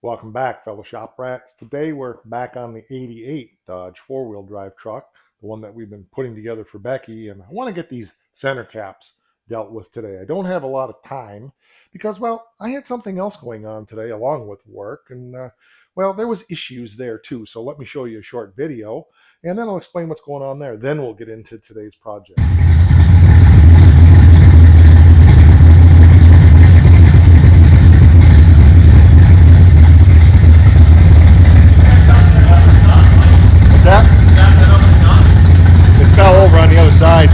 Welcome back, fellow shop rats. Today we're back on the 88 Dodge four-wheel drive truck, the one that we've been putting together for Becky, and I want to get these center caps dealt with today. I don't have a lot of time because, well, I had something else going on today along with work, and, well, there was issues there too, so let me show you a short video, and then I'll explain what's going on there. Then we'll get into today's project. That? It fell over on the other side.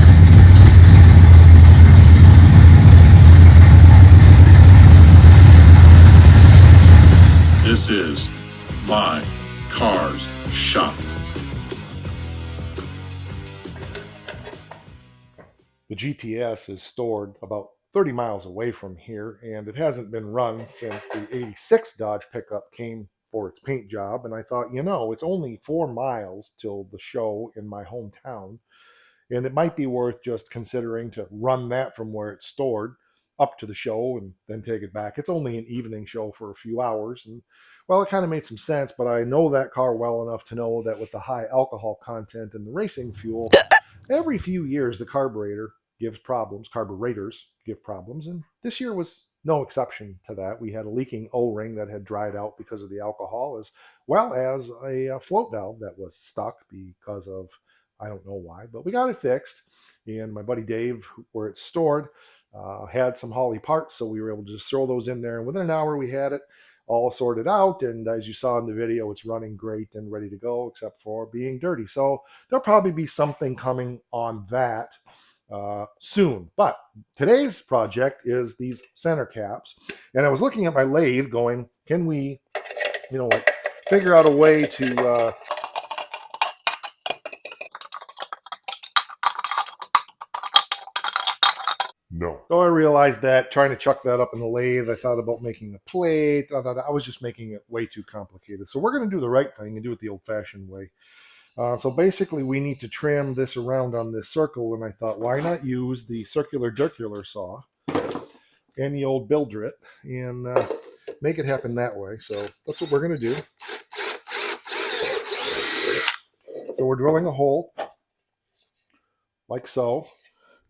This is My Cars Shop. The GTS is stored about 30 miles away from here, and it hasn't been run since the 86 Dodge pickup came for its paint job. And I thought, it's only 4 miles till the show in my hometown, and it might be worth just considering to run that from where it's stored up to the show and then take it back. It's only an evening show for a few hours, and well, it kind of made some sense, but I know that car well enough to know that with the high alcohol content in the racing fuel, every few years the carburetors give problems, and this year was no exception to that. We had a leaking O-ring that had dried out because of the alcohol, as well as a float valve that was stuck because of, I don't know why, but we got it fixed. And my buddy Dave, where it's stored, had some Holly parts, so we were able to just throw those in there, and within an hour we had it all sorted out. And as you saw in the video, it's running great and ready to go, except for being dirty. So there'll probably be something coming on that soon. But today's project is these center caps, and I was looking at my lathe going, can we, figure out a way to No. So I realized that trying to chuck that up in the lathe, I thought about making a plate. I thought I was just making it way too complicated. So we're going to do the right thing and do it the old-fashioned way. So basically, we need to trim this around on this circle, and I thought, why not use the circular saw and the old Bildrit and make it happen that way. So that's what we're going to do. So we're drilling a hole like so,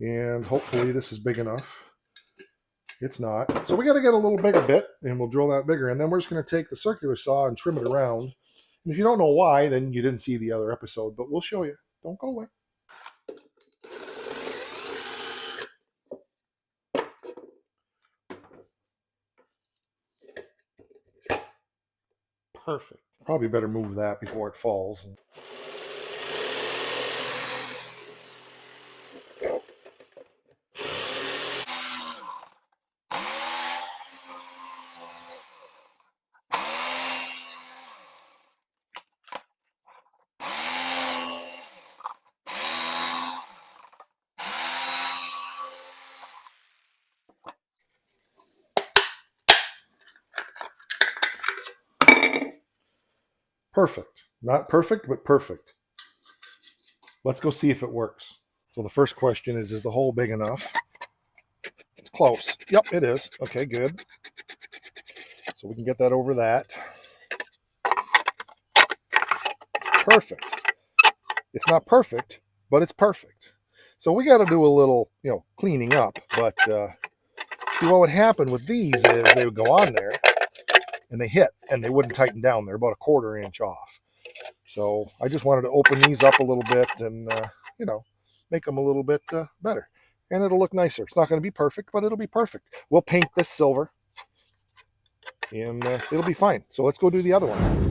and hopefully this is big enough. It's not. So we got to get a little bigger bit, and we'll drill that bigger. And then we're just going to take the circular saw and trim it around. And if you don't know why, then you didn't see the other episode, but we'll show you. Don't go away. Perfect. Probably better move that before it falls. Perfect. Not perfect, but perfect. Let's go see if it works. So the first question is the hole big enough? It's close. Yep, it is. Okay, good. So we can get that over that. Perfect. It's not perfect, but it's perfect. So we got to do a little, cleaning up. But see, what would happen with these is they would go on there and they hit and they wouldn't tighten down. They're about a 1/4 inch off. So I just wanted to open these up a little bit and, make them a little bit better. And it'll look nicer. It's not going to be perfect, but it'll be perfect. We'll paint this silver and it'll be fine. So let's go do the other one.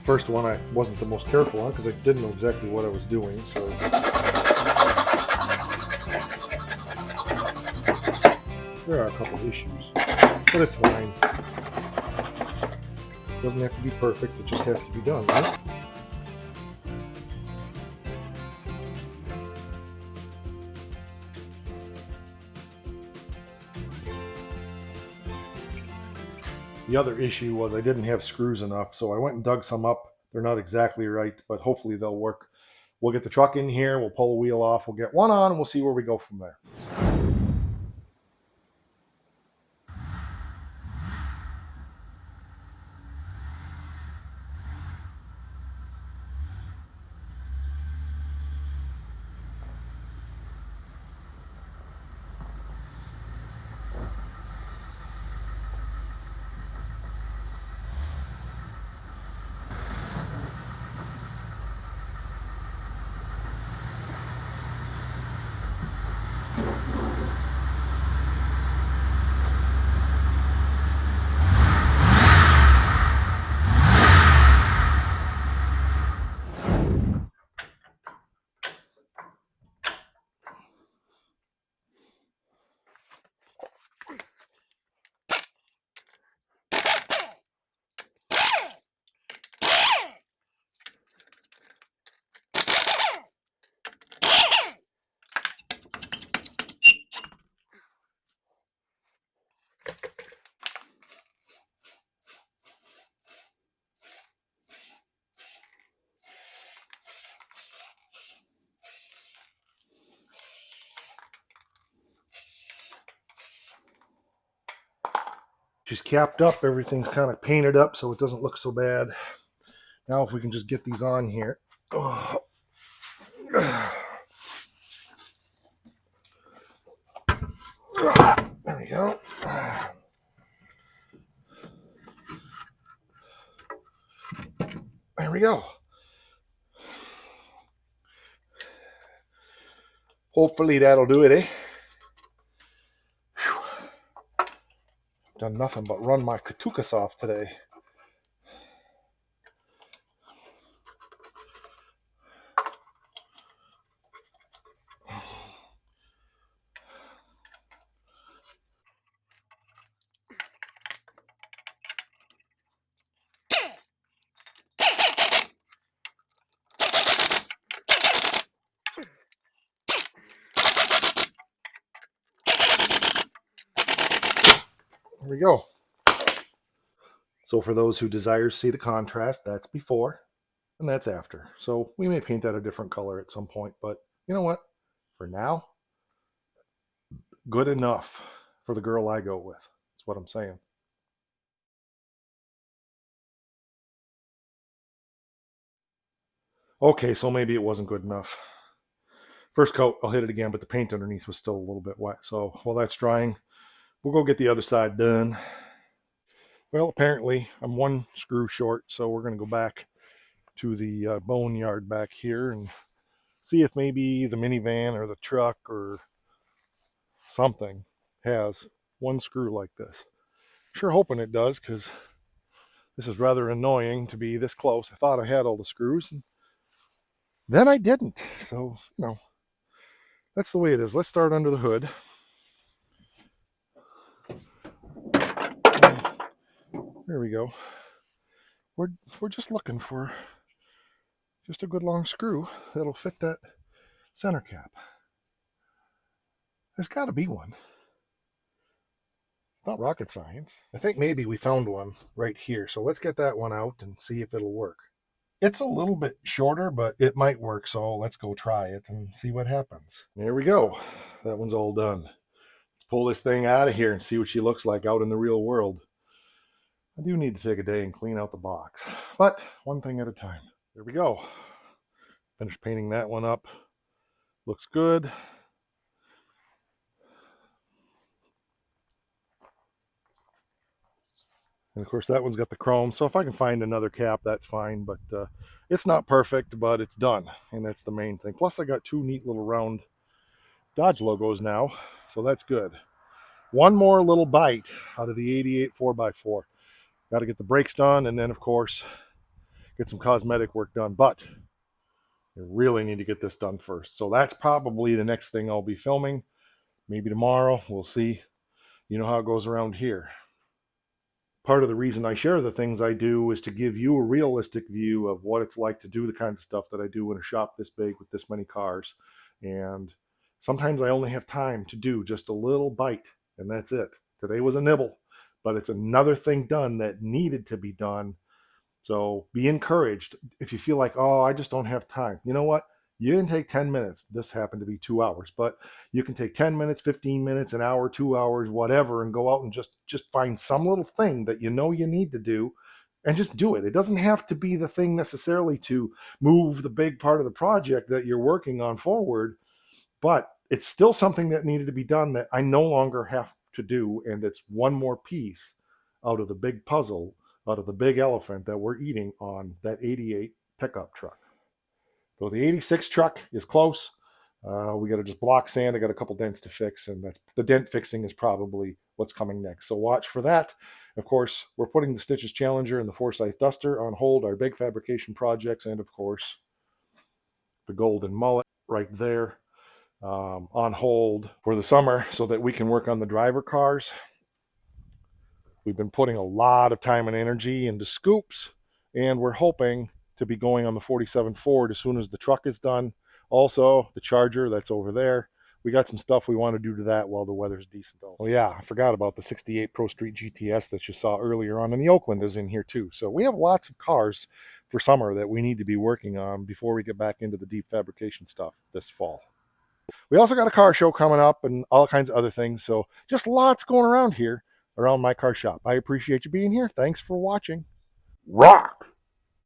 First one I wasn't the most careful on because I didn't know exactly what I was doing. So there are a couple of issues, but it's fine. It doesn't have to be perfect, it just has to be done, right? The other issue was I didn't have screws enough, so I went and dug some up. They're not exactly right, but hopefully they'll work. We'll get the truck in here, we'll pull the wheel off, we'll get one on, and we'll see where we go from there. She's capped up, everything's kind of painted up so it doesn't look so bad. Now if we can just get these on here. Oh. There we go. There we go. Hopefully that'll do it, eh? Whew. Done nothing but run my Katukas off today. There we go. So for those who desire to see the contrast, that's before and that's after. So we may paint that a different color at some point, but you know what? For now, good enough for the girl I go with. That's what I'm saying. Okay, so maybe it wasn't good enough. First coat, I'll hit it again, but the paint underneath was still a little bit wet. So while that's drying, we'll go get the other side done. Well, apparently I'm one screw short, so we're going to go back to the boneyard back here and see if maybe the minivan or the truck or something has one screw like this. Sure hoping it does, because this is rather annoying to be this close. I thought I had all the screws, and then I didn't. So, that's the way it is. Let's start under the hood. There we go. We're just looking for just a good long screw that'll fit that center cap. There's got to be one. It's not rocket science. I think maybe we found one right here. So let's get that one out and see if it'll work. It's a little bit shorter, but it might work. So let's go try it and see what happens. There we go. That one's all done. Let's pull this thing out of here and see what she looks like out in the real world. I do need to take a day and clean out the box, but one thing at a time. There we go. Finished painting that one up. Looks good. And of course that one's got the chrome, so if I can find another cap, that's fine, but it's not perfect, but it's done, and that's the main thing. Plus I got two neat little round Dodge logos now, so that's good. One more little bite out of the 88 4x4. Got to get the brakes done, and then of course get some cosmetic work done, but I really need to get this done first. So that's probably the next thing I'll be filming. Maybe tomorrow, we'll see. You know how it goes around here. Part of the reason I share the things I do is to give you a realistic view of what it's like to do the kinds of stuff that I do in a shop this big with this many cars. And sometimes I only have time to do just a little bite, and that's it. Today was a nibble, but it's another thing done that needed to be done. So be encouraged. If you feel like, oh, I just don't have time, you know what? You can take 10 minutes. This happened to be 2 hours, but you can take 10 minutes, 15 minutes, an hour, 2 hours, whatever, and go out and just find some little thing that you know you need to do and just do it. It doesn't have to be the thing necessarily to move the big part of the project that you're working on forward, but it's still something that needed to be done that I no longer have to do. And it's one more piece out of the big puzzle, out of the big elephant that we're eating on that 88 pickup truck. So the 86 truck is close. We got to just block sand. I got a couple dents to fix, and that's the dent fixing is probably what's coming next. So watch for that. Of course, we're putting the Stitches Challenger and the Forsyth Duster on hold, our big fabrication projects, and of course, the Golden Mullet right there on hold for the summer so that we can work on the driver cars. We've been putting a lot of time and energy into scoops, and we're hoping to be going on the 47 Ford as soon as the truck is done. Also, the Charger that's over there. We got some stuff we want to do to that while the weather's decent also. Oh yeah, I forgot about the 68 Pro Street GTS that you saw earlier on, and the Oakland is in here too. So we have lots of cars for summer that we need to be working on before we get back into the deep fabrication stuff this fall. We also got a car show coming up and all kinds of other things. So just lots going around here around my car shop. I appreciate you being here. Thanks for watching. Rock!